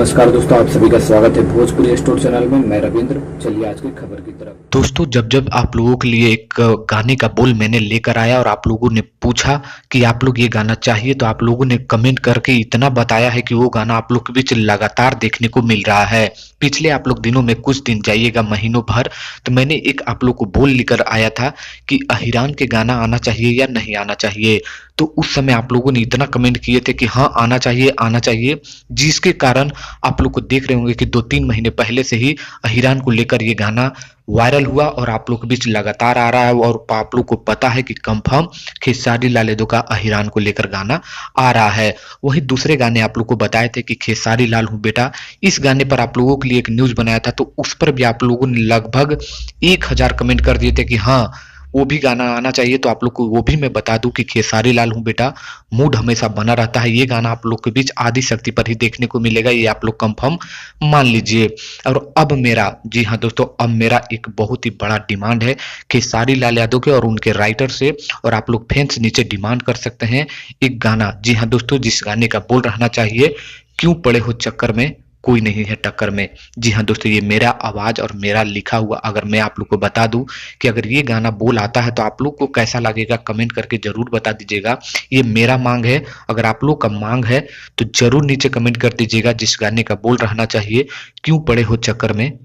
नमस्कार दोस्तों, आप सभी का स्वागत है भोजपुरी स्टोर चैनल में। मैं रविंद्र। चलिए आज की खबर की तरफ। दोस्तों, जब जब आप लोगों के लिए एक गाने का बोल मैंने लेकर आया और आप लोगों ने पूछा कि आप लोग ये गाना चाहिए, तो आप लोगों ने कमेंट करके इतना बताया है कि वो गाना आप लोग के बीच लगातार देखने को मिल रहा है। पिछले आप लोग दिनों में कुछ दिन जाइएगा, महीनों भर, तो मैंने एक आप लोग को बोल लेकर आया था कि अहिरान के गाना आना चाहिए या नहीं आना चाहिए। तो उस समय आप लोगों ने इतना कमेंट किए थे कि हाँ आना चाहिए, जिसके कारण आप लोग को देख रहे होंगे कि 2-3 महीने पहले से ही अहिरान को लेकर ये गाना वायरल हुआ और आप लोग के बीच लगातार आ रहा है। और आप लोग को पता है कि कंफर्म खेसारी लाल यादव का अहिरान को लेकर गाना आ रहा है। वहीं दूसरे गाने आप लोग को बताए थे कि खेसारी लाल हूँ बेटा, इस गाने पर आप लोगों के लिए एक न्यूज़ बनाया था, तो उस पर भी आप लोगों ने लगभग 1000 कमेंट कर दिए थे कि हाँ वो भी गाना आना चाहिए। तो आप लोग को वो भी मैं बता दूं कि खेसारी लाल हूँ बेटा मूड हमेशा बना रहता है, ये गाना आप लोग के बीच आदि शक्ति पर ही देखने को मिलेगा, ये आप लोग कंफर्म मान लीजिए। और अब मेरा, जी हाँ दोस्तों, अब मेरा एक बहुत ही बड़ा डिमांड है खेसारी लाल यादव के और उनके राइटर से, और आप लोग फैंस नीचे डिमांड कर सकते हैं एक गाना। जी हाँ दोस्तों, जिस गाने का बोल रहना चाहिए, क्यों पड़े हो चक्कर में कोई नहीं है टक्कर में। जी हाँ दोस्तों, ये मेरा आवाज और मेरा लिखा हुआ, अगर मैं आप लोग को बता दूं कि अगर ये गाना बोल आता है तो आप लोग को कैसा लगेगा, कमेंट करके जरूर बता दीजिएगा। ये मेरा मांग है, अगर आप लोग का मांग है तो जरूर नीचे कमेंट कर दीजिएगा। जिस गाने का बोल रहना चाहिए, क्यों पड़े हो चक्कर में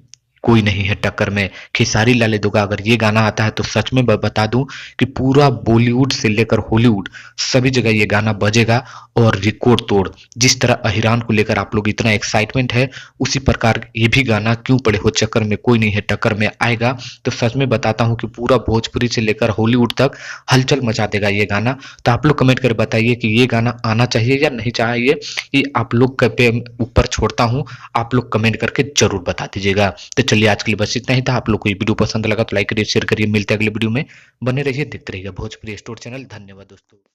कोई नहीं है टक्कर में, खेसारी लाल यादव का अगर ये गाना आता है तो सच में बता दूं कि पूरा बॉलीवुड से लेकर हॉलीवुड सभी जगह ये गाना बजेगा और रिकॉर्ड तोड़। जिस तरह अहिरान को लेकर आप लोग इतना एक्साइटमेंट है, उसी प्रकार ये भी गाना क्यों पड़े हो चक्कर में कोई नहीं है टक्कर में आएगा। तो सच में बताता हूँ कि पूरा भोजपुरी से लेकर हॉलीवुड तक हलचल मचा देगा ये गाना। तो आप लोग कमेंट कर बताइए कि ये गाना आना चाहिए या नहीं चाहिए, ये आप लोग पे ऊपर छोड़ता हूँ, आप लोग कमेंट करके जरूर बता दीजिएगा। तो चलिए आज के लिए बस इतना ही था। आप लोग को ये वीडियो पसंद लगा तो लाइक करिए, शेयर करिए। मिलते हैं अगले वीडियो में, बने रहिए, देखते रहिए भोजपुरी स्टोर चैनल। धन्यवाद दोस्तों।